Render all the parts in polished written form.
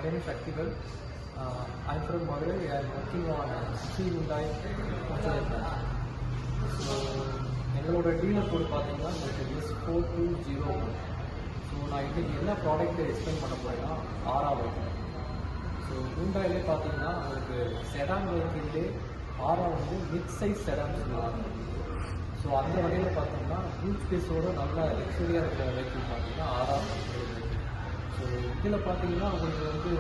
name is Shaktivel. I'm from Madurai. I'm working on Sri Hyundai Hyundai branch. So, எங்களோட dealer code பார்த்தீங்கன்னா S4201. So நான் இன்றைக்கி என்ன product explain பண்ண போகிறேன்னா ஆரா. ஸோ ஹூண்டாயிலே பார்த்தீங்கன்னா உங்களுக்கு செடான் வெஹிக்கிள்லே ஆரா வந்து மிட் சைஸ் செடான் சொல்லுவாங்க. ஸோ அந்த வகையில் பார்த்தோம்னா பூட் ஸ்பேஸோடு நல்ல லக்ஸரியாக இருக்கிற வெஹிக்கிள் பார்த்தீங்கன்னா ஆரா. ஸோ இதில் பார்த்தீங்கன்னா உங்களுக்கு வந்து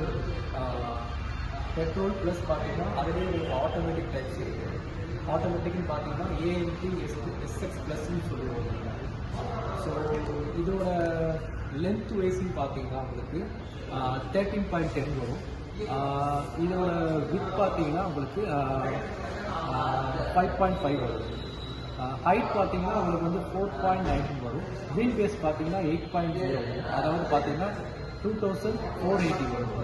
பெட்ரோல் ப்ளஸ் பார்த்தீங்கன்னா அதுவே உங்களுக்கு ஆட்டோமேட்டிக் டைப்ஸ் இருக்குது. ஆட்டோமேட்டிக்னு பார்த்தீங்கன்னா ஏஎம்டி எஸ்எக்ஸ் ப்ளஸ்ன்னு சொல்லுவாங்க. ஸோ இதோட லென்த் வைஸ்ன்னு பார்த்தீங்கன்னா உங்களுக்கு 13.10 வரும். இதோட வித் பார்த்தீங்கன்னா உங்களுக்கு 5.5 வரும். ஹைட் பார்த்தீங்கன்னா உங்களுக்கு வந்து 4.19 வரும். வீல் பேஸ் பார்த்தீங்கன்னா 8.0 வரும். அதாவது பார்த்தீங்கன்னா 2480 வரும்.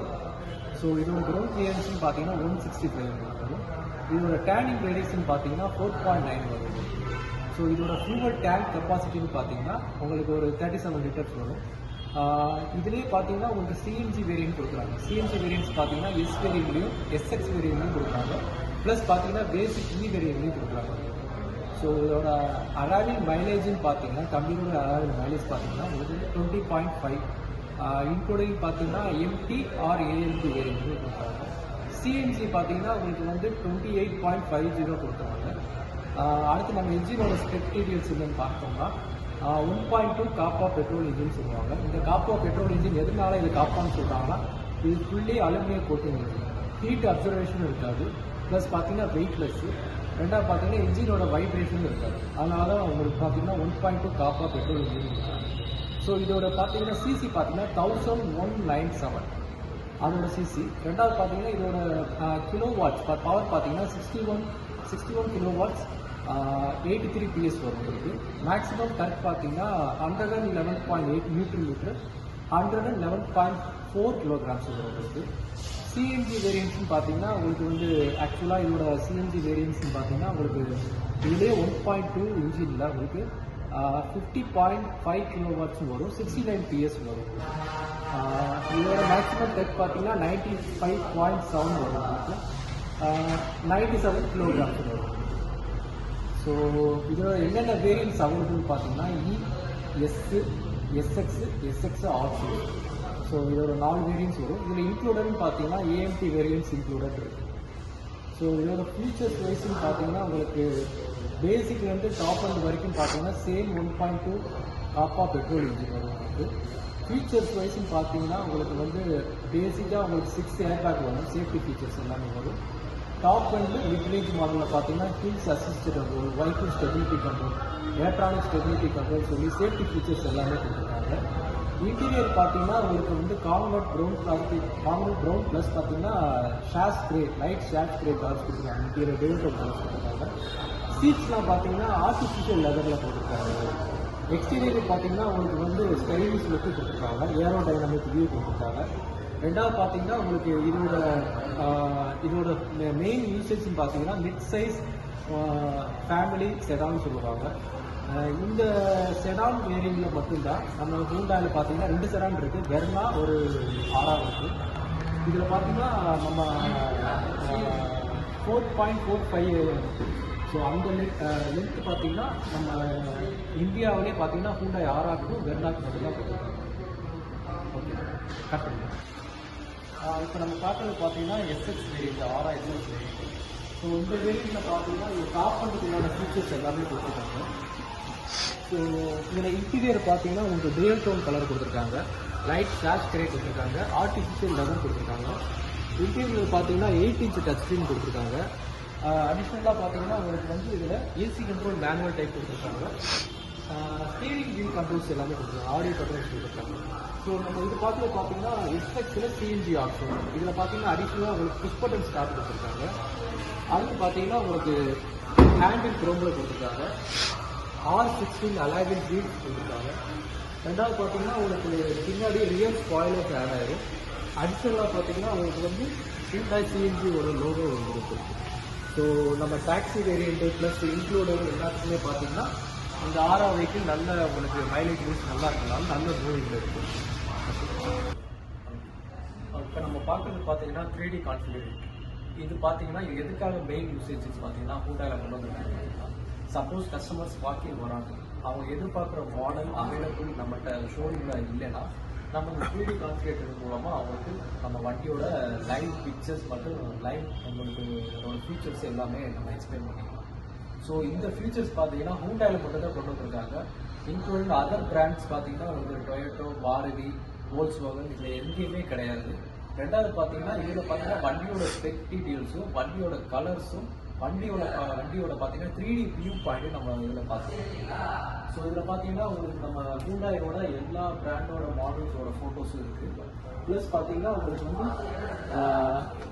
ஸோ இதோட கிரவுண்ட் கிளியரன்ஸ்னு பார்த்தீங்கன்னா 165 வரும். இதோட டேனிங் ரேடியஸ்ன்னு பார்த்தீங்கன்னா 4.9 வரும். ஸோ இதோட ஃபியூவல் டேங்க் கெப்பாசிட்டின்னு பார்த்தீங்கன்னா உங்களுக்கு ஒரு 37 லிட்டர்ஸ் வரும். இதுலேயே பார்த்தீங்கன்னா உங்களுக்கு சிஎன்ஜி வேரியன்ட் கொடுக்குறாங்க. சிஎன்ஜி வேரியன்ட்ஸ் பார்த்தீங்கன்னா எஸ் வேரியன்ட்லையும் எஸ்எக்ஸ் வேரியன்ட்லையும் கொடுக்குறாங்க. ப்ளஸ் பார்த்தீங்கன்னா பேசிக் இ வேரியன்ட்லையும் கொடுக்குறாங்க. ஸோ இதோட அராவல் மைலேஜ்னு பார்த்தீங்கன்னா கம்பெனியோட அராவல் மைலேஜ் பார்த்தீங்கன்னா உங்களுக்கு 20.5 இன்க்ளூடிங் பார்த்தீங்கன்னா எம்டி ஆர் ஏஎல்டி வேரியன்ட் கொடுக்குறாங்க. சிஎன்ஜி பார்த்தீங்கன்னா உங்களுக்கு வந்து 28.50 கொடுக்குறாங்க. அடுத்து நம்ம இன்ஜினோட ஸ்பெக் டீட்டெயில்ஸ் என்னன்னு பார்த்தோம்னா 1.2 காப்பா பெட்ரோல் இன்ஜின் சொல்லுவாங்க. இந்த காப்பா பெட்ரோல் இன்ஜின் எதனால இது காப்பான்னு சொல்கிறாங்கன்னா இது fully aluminium coating engine. Heat observation இருக்காது. ப்ளஸ் பார்த்தீங்கன்னா வெயிட்லெஸ்ஸு. ரெண்டாவது பார்த்தீங்கன்னா இன்ஜினோட வைப்ரேஷனும் இருக்காது. அதனால தான் உங்களுக்கு பார்த்தீங்கன்னா 1.2 காப்பா பெட்ரோல் இன்ஜின் இருக்காங்க. ஸோ இதோட பார்த்தீங்கன்னா சிசி பார்த்தீங்கன்னா 1197 அதோட சிசி. ரெண்டாவது பார்த்தீங்கன்னா இதோட கிலோ வாட்ஸ் பவர் பார்த்தீங்கன்னா 61 கிலோ வாட்ஸ் 83 PS வரும். இருக்குது மேக்ஸிமம் டர்க் பார்த்தீங்கன்னா 111.8 நியூட்டன் மீட்டர் 111.4 கிலோகிராம்ஸ் வரும். இருக்குது சிஎன்ஜி வேரியன்ட்ஸ்னு பார்த்தீங்கன்னா உங்களுக்கு வந்து ஆக்சுவலாக இதோட சிஎன்ஜி வேரியன்ட்ஸ்னு பார்த்தீங்கன்னா உங்களுக்கு இதுலேயே 1.2 இன்ஜினில் உங்களுக்கு 50.5 கிலோ வாட்ஸ் வரும். 69 PS வரும். இதோட மேக்ஸிமம் டெக் பார்த்தீங்கன்னா 95.7 வரும். உங்களுக்கு 97 கிலோகிராம்ஸ் வரும். ஸோ இதோட என்னென்ன வேரியன்ட்ஸ் அவைலபிள் பார்த்தீங்கன்னா எஸ்எக்ஸ் ஆர்சி. ஸோ இதோட 4 வேரியன்ட்ஸ் வரும். இதில் இன்க்ளூடட்னு பார்த்தீங்கன்னா ஏஎம்டி வேரியன்ட்ஸ் இன்க்ளூடட் இருக்குது. ஸோ இதோட ஃபீச்சர்ஸ் வைஸ்ன்னு பார்த்தீங்கன்னா உங்களுக்கு பேசிக்லேருந்து டாப் அண்ட் வரைக்கும் பார்த்தீங்கன்னா சேம் 1.2 காப்பா பெட்ரோல் இன்ஜின் வரும். உங்களுக்கு ஃபீச்சர்ஸ் வைஸ்ன்னு பார்த்தீங்கன்னா உங்களுக்கு வந்து பேசிக்காக உங்களுக்கு 6 ஏர் பேக் வரும். சேஃப்டி ஃபீச்சர்ஸ் எல்லாமே வரும். டாப் அண்ட் மிட் ரேஞ்ச் மாடலில் பார்த்தீங்கன்னா hills assisted control, vehicle stability control, electronic stability control சொல்லி சேஃப்டி ஃபீச்சர்ஸ் எல்லாமே கொடுத்துருக்காங்க. இன்டீரியர் பார்த்தீங்கன்னா உங்களுக்கு வந்து கார்னட் ப்ரௌன் ப்ளஸ் பார்த்தீங்கன்னா ஷேஷ் ஸ்ப்ரே லைட் ஷேஷ் ஸ்ப்ரே கார்ஸ் கொடுத்துருக்காங்க. இன்டீரியர் டெவலப் கார்ஸ் கொடுத்துருக்காங்க. சீட்ஸ்லாம் பார்த்தீங்கன்னா ஆர்டிஃபிஷியல் லெதரில் போட்டிருக்காங்க. எக்ஸ்டீரியர் பார்த்தீங்கன்னா உங்களுக்கு வந்து ஸ்டைலிஷ் லுக்கு கொடுத்துருக்காங்க. ஏரோ டைனமிக் வியூ கொடுத்துருக்காங்க. ரெண்டாவது பார்த்தீங்கன்னா உங்களுக்கு இதோட மெயின் யூசேஜ்னு பார்த்தீங்கன்னா மிட் சைஸ் ஃபேமிலி செடான்னு சொல்லுவாங்க. இந்த செடான் வேரியண்ட்டில் மட்டும்தான் நம்ம ஹூண்டாயில் பார்த்தீங்கன்னா 2 செடான் இருக்குது. வெர்னா ஒரு ஆரா இருக்குது. இதில் பார்த்தீங்கன்னா நம்ம 4.45 ஸோ அந்த லென்த் பார்த்தீங்கன்னா நம்ம இந்தியாவிலே பார்த்தீங்கன்னா ஹூண்டாய் ஆராவுக்கும் வெர்னாக்கு மட்டும்தான் கொடுத்துருக்காங்க. ஓகே கட் பண்ணுங்க. இப்போ நம்ம பார்க்குறது பார்த்தீங்கன்னா எஸ்எக்ஸ் வேரியண்ட் ஆரா எஸ்எக்ஸ் வேரியண்ட். ஸோ இந்த வேரியண்ட்டில் பார்த்தீங்கன்னா இது டாப் பண்ணுறதுக்கான ஃபீச்சர்ஸ் எல்லாமே கொடுத்துருக்காங்க. ஸோ இதில் இன்டீரியர் பார்த்தீங்கன்னா உங்களுக்கு ரியல் டோன் கலர் கொடுத்துருக்காங்க. லைட் ஷேஷ் கிரே கொடுத்துருக்காங்க. ஆர்டிஃபிஷியல் லெதர் கொடுத்துருக்காங்க. இன்டீரியர் பார்த்தீங்கன்னா 8 இன்ச் டச் ஸ்க்ரீன் கொடுத்துருக்காங்க. அடிஷ்னலாக பார்த்தீங்கன்னா உங்களுக்கு வந்து இதில் ஏசி கண்ட்ரோல் மேனுவல் டைப் கொடுத்துருக்காங்க. ஸ்டீரிங் வீல் கண்ட்ரோல்ஸ் எல்லாமே கொடுத்துருக்காங்க. ஆடியோ கண்ட்ரோல்ஸ் கொடுத்துருக்காங்க. ஸோ நம்ம இது பார்த்தீங்கன்னா எஸ்எக்ஸில் சிஎன்ஜி ஆப்ஷன். இதில் பார்த்தீங்கன்னா அடிஷ்னலாக உங்களுக்கு புஷ் பட்டன் ஸ்டார்ட் கொடுத்துருக்காங்க. அது பார்த்தீங்கன்னா உங்களுக்கு ஹேண்டில் க்ரோமில் கொடுத்துருக்காங்க. R16 அலாய்வில் வீல்ஸ் கொடுத்துருக்காங்க. ரெண்டாவது பார்த்தீங்கன்னா உங்களுக்கு பின்னாடி ரியல் ஸ்பாயிலர்ஸ் ஆட் ஆயிடும். அடிஷ்னலாக பார்த்தீங்கன்னா உங்களுக்கு வந்து ஹூண்டாய் சிஎன்ஜியோட லோகோ வந்துருக்கு. ஸோ நம்ம டாக்ஸி வேரியண்ட்டு ப்ளஸ் இன்க்ளூடட் எல்லாத்துக்குமே பார்த்தீங்கன்னா இந்த ஆரா வெஹிக்கிள் நல்ல உங்களுக்கு மைலேஜ் யூஸ் நல்லா இருக்கனால நல்ல மூவிங்கில் இருக்குது. இப்போ நம்ம பார்க்குறது பார்த்தீங்கன்னா 3D கான்ஃபிகரேஷன். இது பார்த்தீங்கன்னா இது எதுக்காக மெயின் யூசேஜஸ் பார்த்தீங்கன்னா ஹூண்டாயில் கொண்டு வந்துருக்காங்க. சப்போஸ் கஸ்டமர்ஸ் வாக்கிங் வராங்க, அவங்க எதிர்பார்க்குற மாடல் அவைலபிள் நம்மகிட்ட ஷோரூமில் இல்லைன்னா நம்ம இந்த 3D கான்ஃபிகரேட்டர் மூலமாக அவங்களுக்கு நம்ம வண்டியோட லைவ் பிக்சர்ஸ் மற்றும் லைவ் நம்மளுக்கு ஃபீச்சர்ஸ் எல்லாமே நம்ம எக்ஸ்பிளைன் பண்ணிக்கலாம். ஸோ இந்த ஃபீச்சர்ஸ் பார்த்தீங்கன்னா ஹூண்டாயில் மட்டும் தான் கொண்டு வந்திருக்காங்க. இன்க்ளூடிங் அதர் பிராண்ட்ஸ் பார்த்தீங்கன்னா உங்களுக்கு டொயோட்டோ, மாருதி, வோல்க்ஸ்வாகன் இதில் எங்கேயுமே கிடையாது. ரெண்டாவது பார்த்தீங்கன்னா இதில் பார்த்தீங்கன்னா வண்டியோட ஸ்பெக் டீட்டெயில்ஸும் வண்டியோட கலர்ஸும் வண்டியோட பார்த்தீங்கன்னா 3D வியூ பாயிண்ட்டும் நம்ம இதில் பார்த்துக்கலாம். ஸோ இதில் பார்த்தீங்கன்னா உங்களுக்கு நம்ம ஹூண்டாயோட எல்லா பிராண்டோட மாடல்ஸோட ஃபோட்டோஸும் இருக்குது. ப்ளஸ் பார்த்தீங்கன்னா உங்களுக்கு வந்து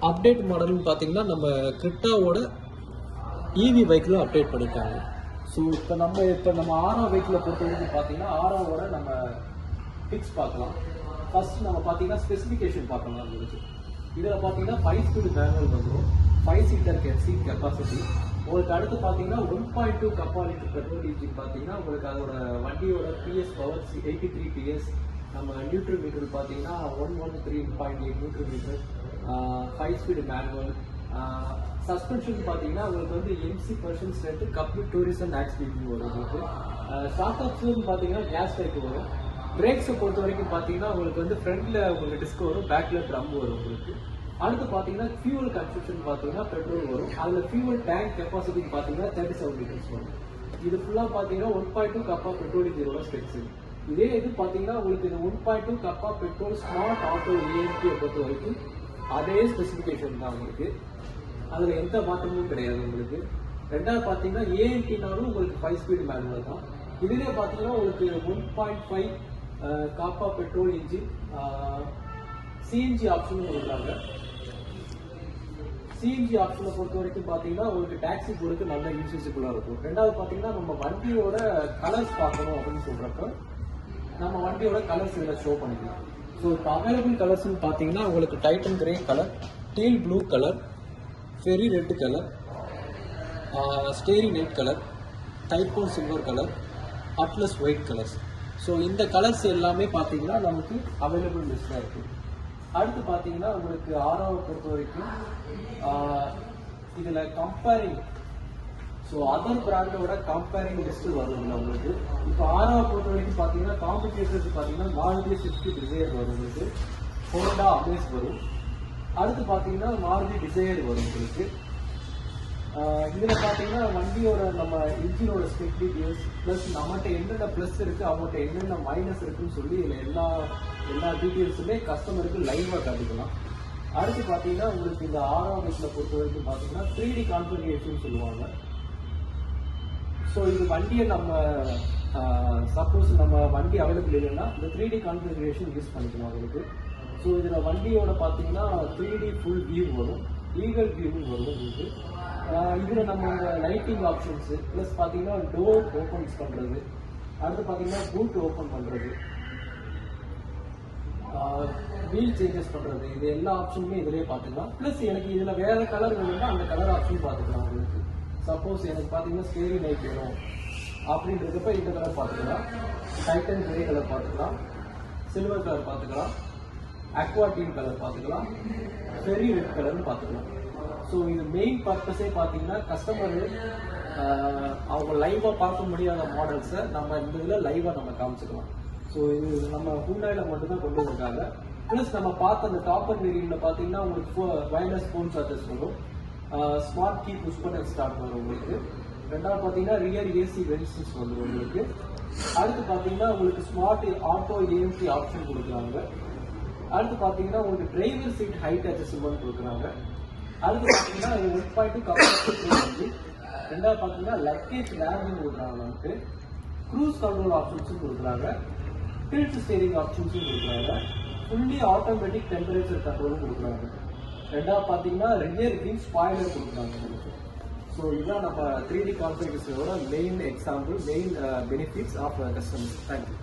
அப்டேட் மாடல்னு பார்த்தீங்கன்னா நம்ம கிரிட்டாவோட இவி வெஹிக்கிளும் அப்டேட் பண்ணியிருக்காங்க. ஸோ இப்போ நம்ம ஆரா வெஹிக்கிளை பொறுத்தவரைக்கும் பார்த்தீங்கன்னா ஆராவோட நம்ம பிக்ஸ் பார்க்கலாம். ஃபர்ஸ்ட் நம்ம பார்த்தீங்கன்னா ஸ்பெசிஃபிகேஷன் பார்க்கலாம். உங்களுக்கு இதில் பார்த்தீங்கன்னா 5 ஸ்பீடு மேனுவல் வந்துடும், 5 சீட்டர் சீட் கெப்பாசிட்டி. உங்களுக்கு அடுத்து பார்த்தீங்கன்னா 1.2 கப்பா லிட்டர் பெட்ரோல் இன்ஜின் பார்த்தீங்கன்னா உங்களுக்கு அதோட வண்டியோட பிஎஸ் பவர் 83 பிஎஸ். நம்ம நியூட்ரல் மீட்டர் பார்த்தீங்கன்னா 113.8 newton meter, 5 speed manual. Suspension பார்த்தீங்கன்னா உங்களுக்கு வந்து MC% ஸ்ட்ரென்த், கப்ளிங் டூரிசம் ஆக்சிலிட்டி வரும். உங்களுக்கு ஷாக் ஆப்ஷன் பார்த்தீங்கன்னா கேஸ் டைப் வரும். பிரேக்ஸை பொறுத்த வரைக்கும் பார்த்தீங்கன்னா உங்களுக்கு வந்து ஃப்ரண்ட்ல உங்களுக்கு டிஸ்க் வரும், பேக்ல ட்ரம் வரும். உங்களுக்கு அடுத்து பார்த்தீங்கன்னா ஃபியூவல் கன்சப்ஷன் பார்த்தீங்கன்னா பெட்ரோல் வரும். அதில் ஃபியூவல் டேங்க் கெப்பாசிட்டி பார்த்தீங்கன்னா 37 லிட்டர்ஸ் வரும். இது ஃபுல்லாக பார்த்தீங்கன்னா 1.2 கப்பா பெட்ரோல் இதோட ஸ்பெக்ஸ். இதே இது பார்த்தீங்கன்னா உங்களுக்கு இந்த 1.2 கப்பா பெட்ரோல் ஸ்மார்ட் ஆட்டோ ஏஎன்டியை பொறுத்த வரைக்கும் அதே ஸ்பெசிஃபிகேஷன் தான் உங்களுக்கு. அதில் எந்த மாற்றமும் கிடையாது உங்களுக்கு. ரெண்டாவது பார்த்தீங்கன்னா ஏஎன்டினாலும் உங்களுக்கு 5 ஸ்பீடு மேனுவல் தான். இதுலேயே பார்த்தீங்கன்னா உங்களுக்கு 1.5 காப்பா பெட்ரோல் இன்ஜின், சிஎன்ஜி ஆப்ஷனும் கொடுக்குறாங்க. சிஎன்ஜி ஆப்ஷனை பொறுத்த வரைக்கும் பார்த்தீங்கன்னா உங்களுக்கு டாக்ஸி போகிறதுக்கு நல்ல யூசேஜுக்குள்ளாக இருக்கும். ரெண்டாவது பார்த்தீங்கன்னா நம்ம வண்டியோட கலர்ஸ் பார்க்கணும் அப்படின்னு சொல்கிறப்ப நம்ம வண்டியோட கலர்ஸ் இதில் ஷோ பண்ணிக்கலாம். ஸோ இப்போ அவைலபிள் கலர்ஸ்ன்னு பார்த்தீங்கன்னா உங்களுக்கு titan grey colour, teal blue colour, fiery red colour, starry night colour, typhoon silver colour, atlas white colours. So இந்த கலர்ஸ் எல்லாமே பார்த்தீங்கன்னா நமக்கு அவைலபிள் லிஸ்டாக இருக்குது. அடுத்து பார்த்தீங்கன்னா உங்களுக்கு ஆராவை பொறுத்த வரைக்கும் இதில் கம்பேரிங், ஸோ அதர் பிராண்டோட கம்பேரிங் லிஸ்ட்டு வருதுங்க உங்களுக்கு. இப்போ ஆராவை பொறுத்த வரைக்கும் பார்த்தீங்கன்னா காம்படிட்டர்ஸ் பார்த்தீங்கன்னா மாருதி ஸ்விஃப்ட் டிசைர் வரும் உங்களுக்கு, ஹோண்டா அமேஸ் வரும். அடுத்து பார்த்தீங்கன்னா மாருதி டிசைர் வரும் உங்களுக்கு. இதில் பார்த்தீங்கன்னா வண்டியோட நம்ம இன்ஜினோட ஸ்பெக் டீட்டெயில்ஸ் ப்ளஸ் நம்மகிட்ட என்னென்ன ப்ளஸ் இருக்குது அவங்ககிட்ட என்னென்ன மைனஸ் இருக்குன்னு சொல்லி இதில் எல்லா டீட்டெயில்ஸுமே கஸ்டமருக்கு லைவாக காட்டிக்கலாம். அடுத்து பார்த்தீங்கன்னா உங்களுக்கு இந்த ஆறாம் வீட்டில் பொறுத்த வரைக்கும் பார்த்தீங்கன்னா 3D கான்ஃபிகரேஷன் சொல்லுவாங்க. ஸோ இது வண்டியை நம்ம சப்போஸ் நம்ம வண்டி அவைலபிள் இல்லைன்னா இந்த 3D கான்ஃபிகரேஷன் யூஸ் பண்ணிக்கலாம் உங்களுக்கு. ஸோ இதில் வண்டியோட பார்த்தீங்கன்னா 3D ஃபுல் வியூ வரும், ஈகல் வியூவும் வரும் உங்களுக்கு. இதில் நம்ம இந்த லைட்டிங் ஆப்ஷன்ஸு ப்ளஸ் பார்த்தீங்கன்னா டோர் ஓப்பன்ஸ் பண்ணுறது, அடுத்து பார்த்தீங்கன்னா பூட் ஓப்பன் பண்ணுறது, வீல் சேஞ்சஸ் பண்ணுறது, இது எல்லா ஆப்ஷனுமே இதிலே பார்த்துக்கலாம். ப்ளஸ் எனக்கு இதில் வேறு கலர் வேணும்னா அந்த கலர் ஆப்ஷன் பார்த்துக்கலாம் உங்களுக்கு. சப்போஸ் எனக்கு பார்த்தீங்கன்னா ஸ்டேரி லைட் வேணும் அப்படின்றப்ப இந்த கலர் பார்த்துக்கலாம், டைட்டன் கிரே கலர் பார்த்துக்கலாம், சில்வர் கலர் பார்த்துக்கலாம், அக்வாடீன் கலர் பார்த்துக்கலாம், ஃபெரி ரெட் கலர்னு பார்த்துக்கலாம். ஸோ இது மெயின் பர்பஸே பார்த்தீங்கன்னா கஸ்டமர் அவங்க லைவாக பார்க்க முடியாத மாடல்ஸை நம்ம இந்த இதில் லைவாக நம்ம காமிச்சிக்கலாம். ஸோ இது நம்ம ஹூண்டாயில் மட்டும்தான் கொண்டு வந்திருக்காங்க. ப்ளஸ் நம்ம பார்த்த அந்த டாப்பர் வேரியண்ட்டில் பார்த்தீங்கன்னா உங்களுக்கு வயர்லெஸ் ஃபோன் சார்ஜஸ் வரும், ஸ்மார்ட் கீ புஷ் பண்ண ஸ்டார்ட் வரும் உங்களுக்கு. ரெண்டாவது பார்த்தீங்கன்னா ரியர் ஏசி வென்சஸ் வரும் உங்களுக்கு. அடுத்து பார்த்தீங்கன்னா உங்களுக்கு ஸ்மார்ட் ஆட்டோ ஏஎம்டி ஆப்ஷன் கொடுக்குறாங்க. அடுத்து பார்த்தீங்கன்னா உங்களுக்கு டிரைவர் சீட் ஹைட் அட்ஜஸ்ட்மெண்ட் கொடுக்குறாங்க. அடுத்து பார்த்தீங்கன்னா 1.2 கப்பா. ரெண்டாவது பார்த்தீங்கன்னா லக்கேஜ் ரேம்பிங் கொடுக்குறாங்க நமக்கு, க்ரூஸ் கண்ட்ரோல் ஆப்ஷன்ஸும் கொடுக்குறாங்க, டில்ட் ஸ்டேரிங் ஆப்ஷன்ஸும் கொடுக்குறாங்க, ஃபுல்லி ஆட்டோமேட்டிக் டெம்பரேச்சர் கண்ட்ரோலும் கொடுக்குறாங்க. ரெண்டாவது பார்த்தீங்கன்னா ரியர் விங் ஸ்பாய்லர் கொடுக்குறாங்க நமக்கு. ஸோ இதுதான் நம்ம 3D கான்ஃபிகரேஷனோட main example, main benefits of customers. Thank you.